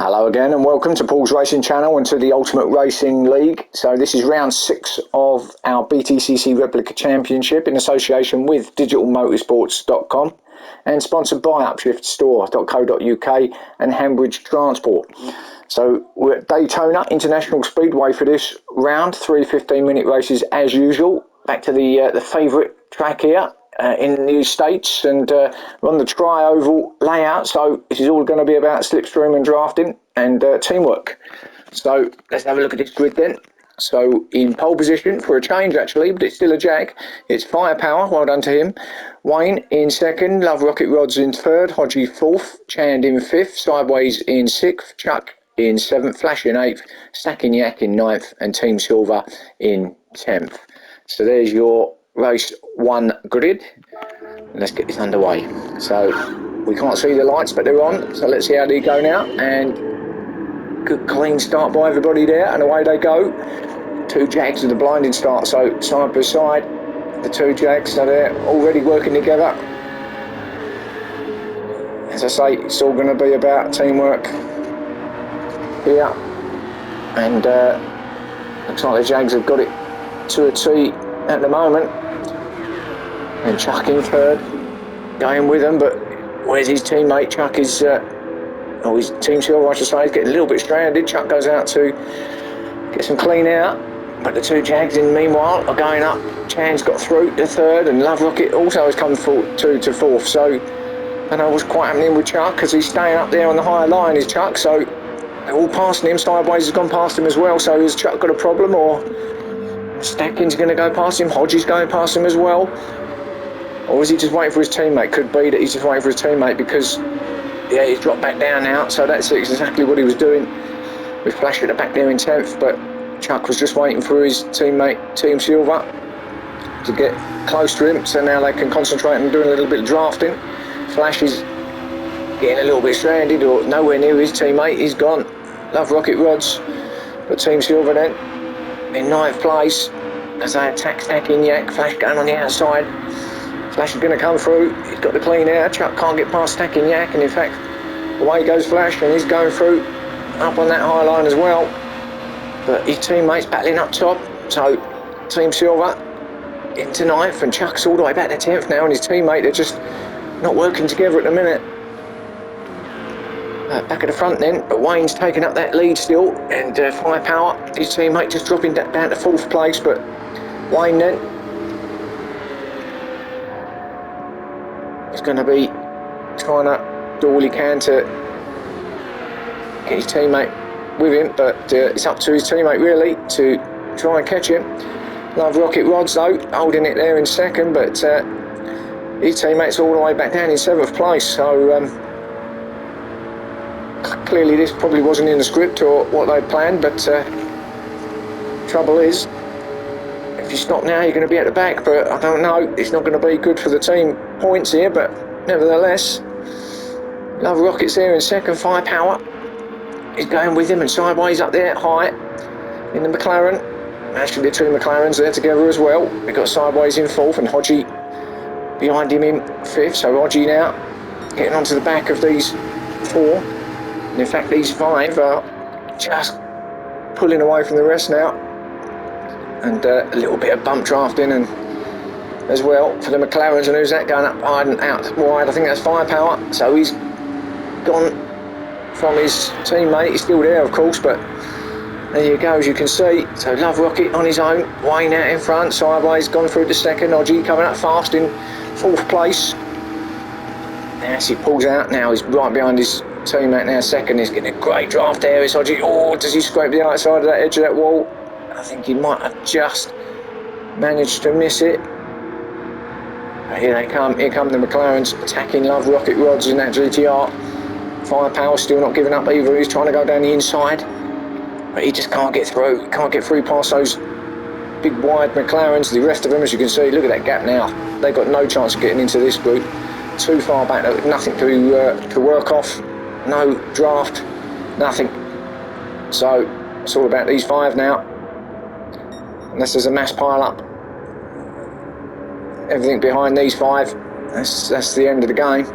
Hello again and welcome to Paul's Racing Channel and to the Ultimate Racing League. So this is round 6 of our BTCC Replica Championship in association with digitalmotorsports.com and sponsored by upshiftstore.co.uk and Hambridge Transport. So we're at Daytona International Speedway for this round, 3 15-minute races as usual. Back to the favourite track here. In the States, and we're on the tri-oval layout, so this is all going to be about slipstream and drafting and teamwork. So let's have a look at this grid then. So in pole position for a change actually, but it's still a Jag, it's Firepower, well done to him. Wayne in second, Love Rocket Rods in third, Hodgie fourth, Chand in fifth, Sideways in sixth, Chuck in seventh, Flash in eighth, Stacking Yak in ninth, and Team Silver in 10th. So there's your race 1 grid. Let's get this underway. So we can't see the lights, but they're on, so let's see how they go now. And good clean start by everybody there, and away they go. 2 Jags with a blinding start, so side by side the 2 Jags, so they're already working together. As I say, it's all going to be about teamwork here, and looks like the Jags have got it to a T at the moment. And Chuck in third, going with them, but where's his teammate? Chuck is, or his Team Silver I should say, is getting a little bit stranded. Chuck goes out to get some clean out, but the 2 Jags in meanwhile are going up. Chan's got through to third, and Love Rocket also has come through to fourth, so I don't know what's quite happening with Chuck, because he's staying up there on the higher line, is Chuck, so they're all passing him. Sideways has gone past him as well, so has Chuck got a problem, or Stacking's going to go past him, Hodgie's going past him as well? Or is he just waiting for his teammate? Could be that he's just waiting for his teammate, because yeah, he's dropped back down now, so that's exactly what he was doing with Flash at the back there in 10th, but Chuck was just waiting for his teammate Team Silver to get close to him, so now they can concentrate on doing a little bit of drafting. Flash is getting a little bit stranded, or nowhere near his teammate. He's gone. Love Rocket Rods, but Team Silver then in 9th place as they attack Stacking Yak. Flash going on the outside. Flash is going to come through. He's got the clean air. Chuck can't get past Stacking Yak, and in fact away goes Flash, and he's going through up on that high line as well, but his teammates battling up top. So Team Silver into 9th, and Chuck's all the way back to 10th now, and his teammate are just not working together at the minute. Back at the front then, but Wayne's taking up that lead still, and Firepower, his teammate, just dropping down to 4th place, but Wayne then is going to be trying to do all he can to get his teammate with him, but it's up to his teammate really to try and catch him. Love Rocket Rods though, holding it there in second, but his teammate's all the way back down in 7th place, so clearly this probably wasn't in the script or what they'd planned, but trouble is, if you stop now you're going to be at the back, but I don't know, it's not going to be good for the team points here, but nevertheless, Love Rocket's there in second. Firepower is going with him, and Sideways up there high in the McLaren. Actually the 2 McLarens there together as well. We've got Sideways in 4th and Hodgie behind him in 5th, so Hodgie now getting onto the back of these 4, and in fact these 5 are just pulling away from the rest now, and a little bit of bump drafting and as well for the McLarens. And who's that going up high and out wide? I think that's Firepower, so he's gone from his teammate. He's still there of course, but there you go, as you can see. So Love Rocket on his own, Wayne out in front, Sideways gone through to second, Hodgie coming up fast in 4th place. Now as he pulls out now, he's right behind his teammate now second. He's getting a great draft there, is Hodgie. Oh, does he scrape the outside of that edge of that wall? I think he might have just managed to miss it. But here they come, here come the McLarens attacking Love Rocket Rods in that GTR. Firepower still not giving up either, he's trying to go down the inside, but he just can't get through. He can't get through past those big wide McLarens. The rest of them, as you can see, look at that gap now. They've got no chance of getting into this group. Too far back, nothing to work off, no draft, nothing. So it's all about these 5 now, unless there's a mass pile up. Everything behind these 5, that's the end of the game.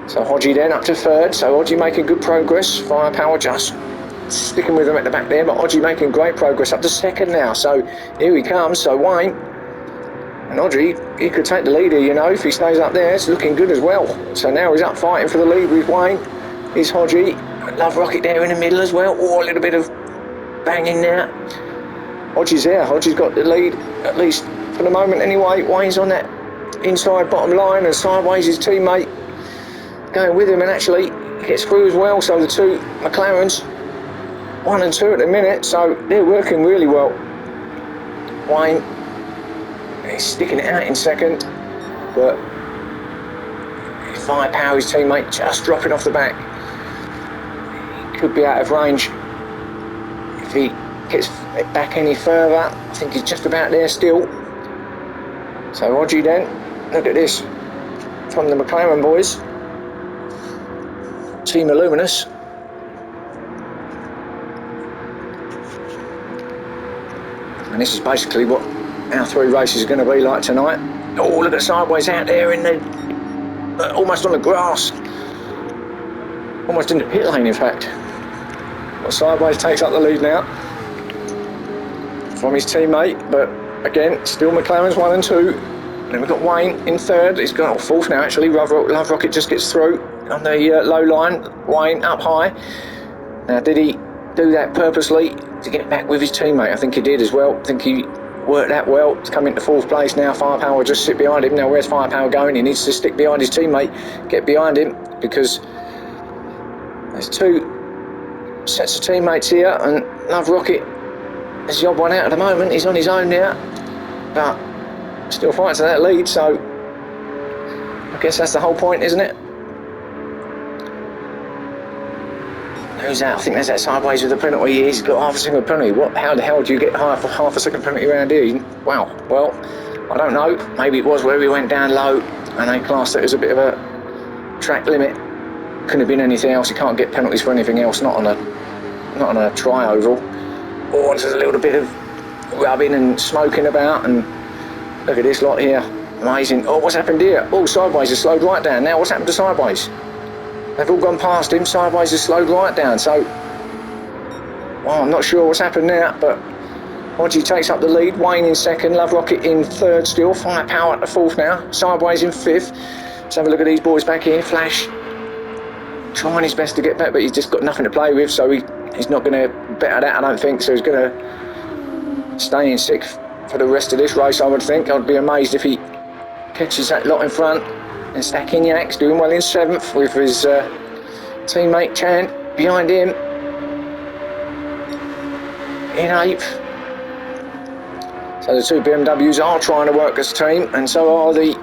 So Hodgie then up to third. So Hodgie making good progress. Firepower just sticking with him at the back there, but Hodgie making great progress up to second now. So here he comes. So Wayne and Hodgie, he could take the lead here, you know, if he stays up there. It's looking good as well. So now he's up fighting for the lead with Wayne. Here's Hodgie. Love Rocket there in the middle as well. Oh, a little bit of banging there. Hodgie's there. Hodgie's got the lead, at least for the moment anyway. Wayne's on that inside bottom line, and sideways his teammate going with him and actually gets through as well. So the two McLarens, 1 and 2 at the minute, so they're working really well. Wayne, he's sticking it out in second, but Firepower, his teammate, just dropping off the back. He could be out of range if he gets back any further. I think he's just about there still. So Hodgie then, look at this from the McLaren boys, Team Illuminous. And this is basically what our 3 races are going to be like tonight. Oh, look at sideways out there in the almost on the grass, almost in the pit lane in fact. Well, sideways takes up the lead now from his teammate, but again still McLaren's 1 and 2. Then we've got Wayne in third. He's gone fourth now actually. Love Rocket just gets through on the low line. Wayne up high. Now did he do that purposely to get back with his teammate? I think he did as well. I think he worked that well to come into 4th place now. Firepower just sit behind him. Now where's Firepower going? He needs to stick behind his teammate, get behind him, because there's 2 sets of teammates here, and Love Rocket is the odd one out at the moment. He's on his own now, but still fighting to that lead, so I guess that's the whole point, isn't it? Who's that? I think there's that sideways with the penalty. He's got half a second penalty. How the hell do you get half a second penalty around here? Wow. Well, I don't know. Maybe it was where he went down low and they classed it as a bit of a track limit. Couldn't have been anything else. You can't get penalties for anything else, not on a tri-oval. Oh, there's a little bit of rubbing and smoking about, and look at this lot here. Amazing. Oh, what's happened here? Oh, sideways has slowed right down. Now what's happened to sideways? They've all gone past him. Sideways has slowed right down. So, well, I'm not sure what's happened there, but Hodgie takes up the lead. Wayne in second. Love Rocket in third still. Firepower at the 4th now. Sideways in 5th. Let's have a look at these boys back here. Flash trying his best to get back, but he's just got nothing to play with, so he's not going to better that, I don't think. So he's going to stay in 6th for the rest of this race, I would think. I'd be amazed if he catches that lot in front. And Stakinyak's doing well in 7th with his teammate Chan behind him in 8th. So the 2 BMWs are trying to work as a team, and so are the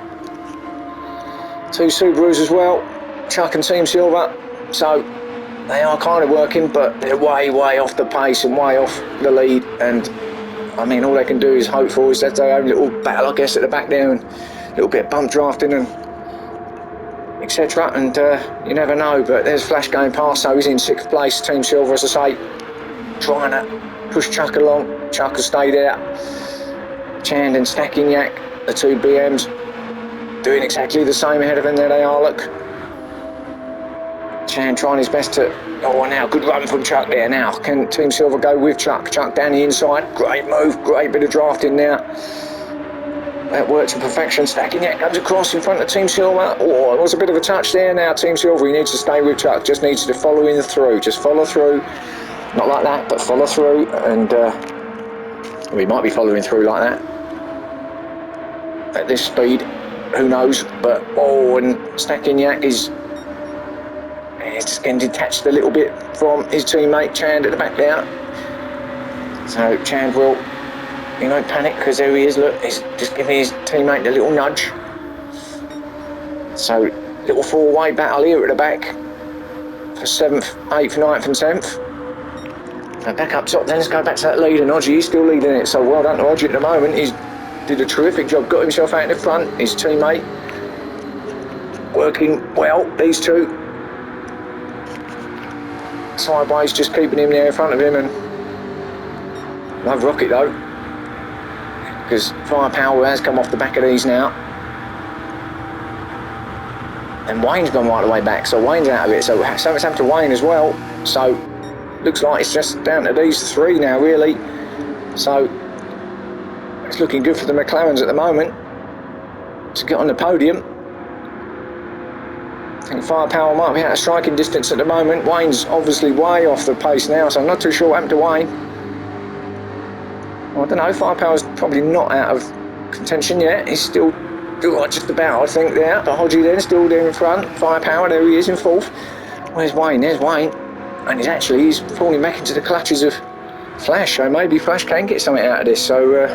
2 Subarus as well, Chuck and Team Silver. So they are kind of working, but they're way off the pace and way off the lead, and I mean all they can do is hope for is that their own little battle, I guess, at the back there, and a little bit of bump drafting and etc. And you never know, but there's Flash going past, so he's in 6th place. Team Silver, as I say, trying to push Chuck along. Chuck will stay there. Chand and Stakinyak, the 2 BMs, doing exactly the same ahead of him. There they are, look. Chand trying his best to... Oh, now good run from Chuck there. Now can Team Silver go with Chuck? Chuck down the inside. Great move, great bit of drafting there. That worked to perfection. Stakinyak comes across in front of Team Silver. Oh, it was a bit of a touch there. Now Team Silver, he needs to stay with Chuck. Just needs to follow in through. Just follow through. Not like that, but follow through. And we might be following through like that at this speed. Who knows? But oh, and Stakinyak is just getting detached a little bit from his teammate Chand at the back there. So Chand will... He won't panic because there he is, look, he's just giving his teammate a little nudge. So, little 4-way battle here at the back for 7th, 8th, 9th and 10th. Now back up top then, let's go back to that lead, and Hodgie, he's still leading it, so well done to Hodgie at the moment. He's did a terrific job, got himself out in the front, his teammate working well, these 2. Sideways just keeping him there in front of him, and Love Rocket though, because Firepower has come off the back of these now. And Wayne's gone right the way back, so Wayne's out of it. So it's happened to Wayne as well. So looks like it's just down to these three now, really. So it's looking good for the McLarens at the moment to get on the podium. I think Firepower might be out of striking distance at the moment. Wayne's obviously way off the pace now, so I'm not too sure what happened to Wayne. Well, I don't know, Firepower's probably not out of contention yet. He's still just about, I think, there. But Hodgie then still there in front. Firepower, there he is in fourth. Where's Wayne? There's Wayne. And he's falling back into the clutches of Flash, so maybe Flash can get something out of this. So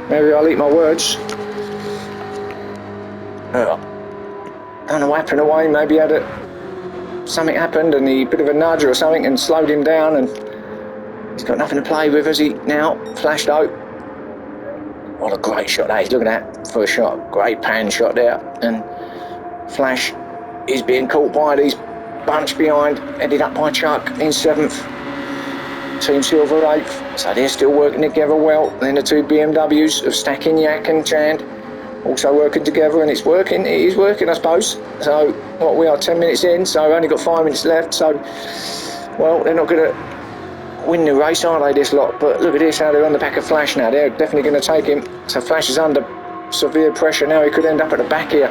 maybe I'll eat my words. Don't know what happened to Wayne. Maybe something happened and he bit of a nudge or something and slowed him down, and he's got nothing to play with, has he now? Flash though. What a great shot that is. Look at that first shot. Great pan shot there. And Flash is being caught by these bunch behind, headed up by Chuck in 7th. Team Silver 8th. So they're still working together well. Then the two BMWs of Stacking, Yak and Chand also working together, and it's working. It is working, I suppose. So what, we are 10 minutes in, so I've only got 5 minutes left. So, well, they're not going to win the race, are they, this lot? But look at this, how they're on the back of Flash now. They're definitely going to take him. So Flash is under severe pressure now. He could end up at the back here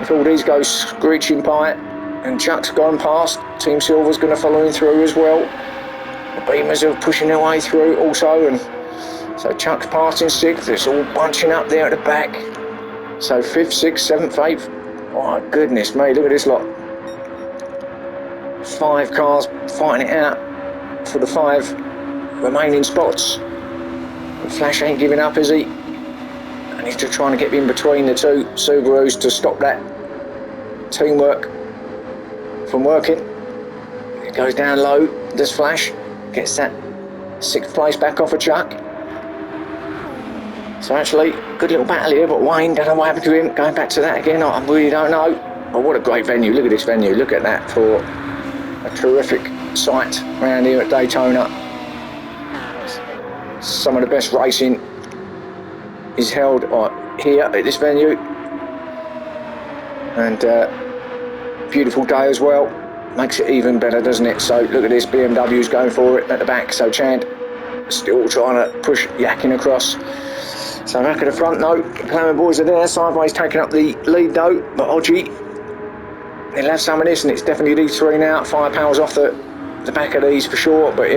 if all these go screeching by it. And Chuck's gone past. Team Silver's going to follow him through as well. The Beamers are pushing their way through also, and so Chuck's passing 6th. It's all bunching up there at the back. So 5th, 6th, 7th, 8th. Oh my goodness me, look at this lot. 5 cars fighting it out for the 5 remaining spots. And Flash ain't giving up, is he? And he's just trying to get in between the two Subarus to stop that teamwork from working. It goes down low, does Flash. Gets that 6th place back off of Chuck. So actually, good little battle here, but Wayne, don't know what happened to him. Going back to that again, I really don't know. But what a great venue. Look at this venue. Look at that for a terrific site around here at Daytona. Some of the best racing is held here at this venue. And beautiful day as well. Makes it even better, doesn't it? So look at this, BMW's going for it at the back. So Chand still trying to push Yakin across. So back at the front though, the McLaren boys are there. Sideways taking up the lead though, but Hodgie, he'll have some of this, and it's definitely these three now. Firepower's off the back of these for sure, but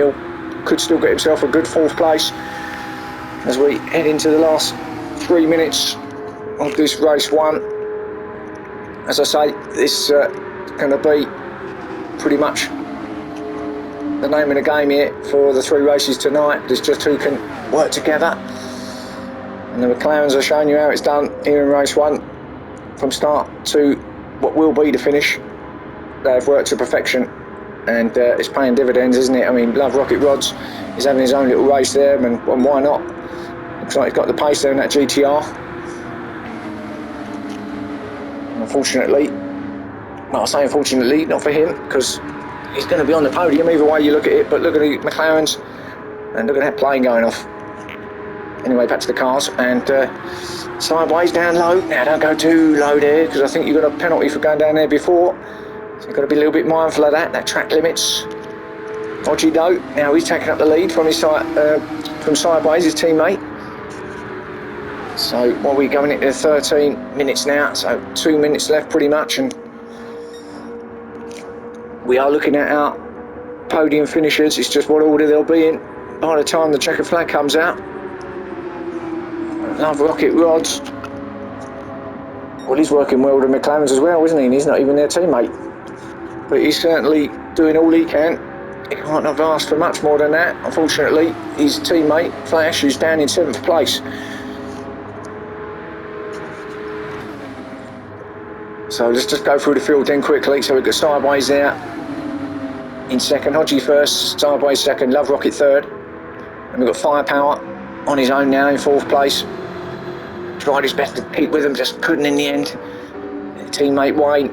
could still get himself a good 4th place as we head into the last 3 minutes of this race 1. As I say, this is going to be pretty much the name of the game here for the 3 races tonight. There's just who can work together, and the McLarens are showing you how it's done here in race 1 from start to what will be the finish. They've worked to perfection, and it's paying dividends, isn't it? I mean, Love Rocket Rods is having his own little race there, and why not? Looks like he's got the pace there in that GTR. Unfortunately, well, I say unfortunately, not for him, because he's going to be on the podium either way you look at it. But look at the McLarens, and look at that plane going off. Anyway, back to the cars, and sideways down low. Now don't go too low there, because I think you got a penalty for going down there before. So you've got to be a little bit mindful of that track limits. Hodgie though, now he's taking up the lead from his from sideways, his teammate. So what are we going into 13 minutes now? So 2 minutes left pretty much, and we are looking at our podium finishers. It's just what order they'll be in by the time the checkered flag comes out. Love Rocket Rods. Well, he's working well with the McLarens as well, isn't he? And he's not even their teammate. But he's certainly doing all he can. He can't have asked for much more than that. Unfortunately, his teammate, Flash, who's down in 7th place. So let's just go through the field then quickly. So we've got Sideways there in 2nd, Hodgie 1st, Sideways 2nd, Love Rocket 3rd. And we've got Firepower on his own now in 4th place. Tried his best to keep with him, just couldn't in the end. Teammate Wayne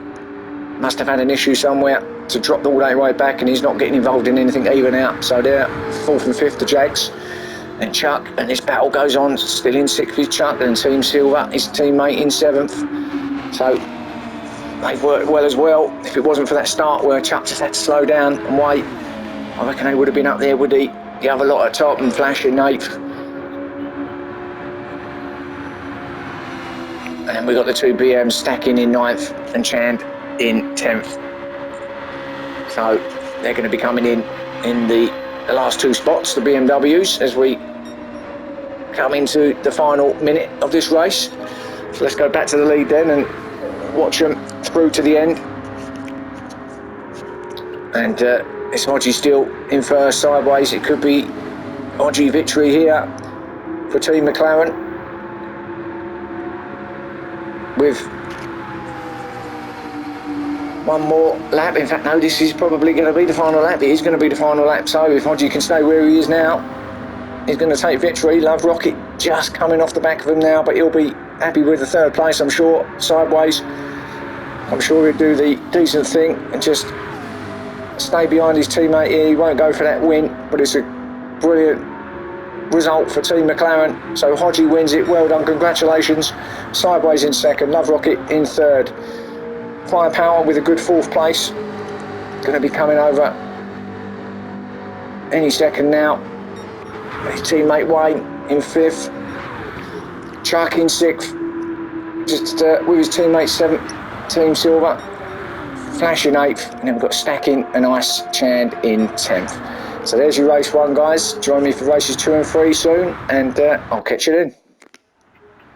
must have had an issue somewhere to drop all that way back, and he's not getting involved in anything to even out. So they're 4th and 5th, the Jags. And Chuck, and this battle goes on, still in 6th with Chuck, and Team Silver, his teammate in 7th. So they've worked well as well. If it wasn't for that start where Chuck just had to slow down and wait, I reckon they would have been up there with the other lot at top and Flash in 8th. And then we got the 2 BMs stacking in 9th and Chand in 10th. So they're going to be coming in the last 2 spots, the BMWs, as we come into the final minute of this race. So let's go back to the lead then and watch them through to the end. And it's Hodgie still in first sideways. It could be Hodgie victory here for Team McLaren, with one more lap. In fact, no, this is probably going to be the final lap. It is going to be the final lap. So if Hodgie can stay where he is now, he's going to take victory. Love Rocket just coming off the back of him now, but he'll be happy with the 3rd place, I'm sure, sideways. I'm sure he'll do the decent thing and just stay behind his teammate here. He won't go for that win, but it's a brilliant result for Team McLaren. So Hodgie wins it. Well done, congratulations. Sideways in 2nd, Love Rocket in 3rd. Firepower with a good 4th place. Going to be coming over any second now. His teammate Wayne in 5th. Chuck in 6th. Just with his teammate 7th, Team Silver. Flash in 8th. And then we've got Stacking and Ice Chand in 10th. So there's your race 1, guys. Join me for races 2 and 3 soon, and I'll catch you then.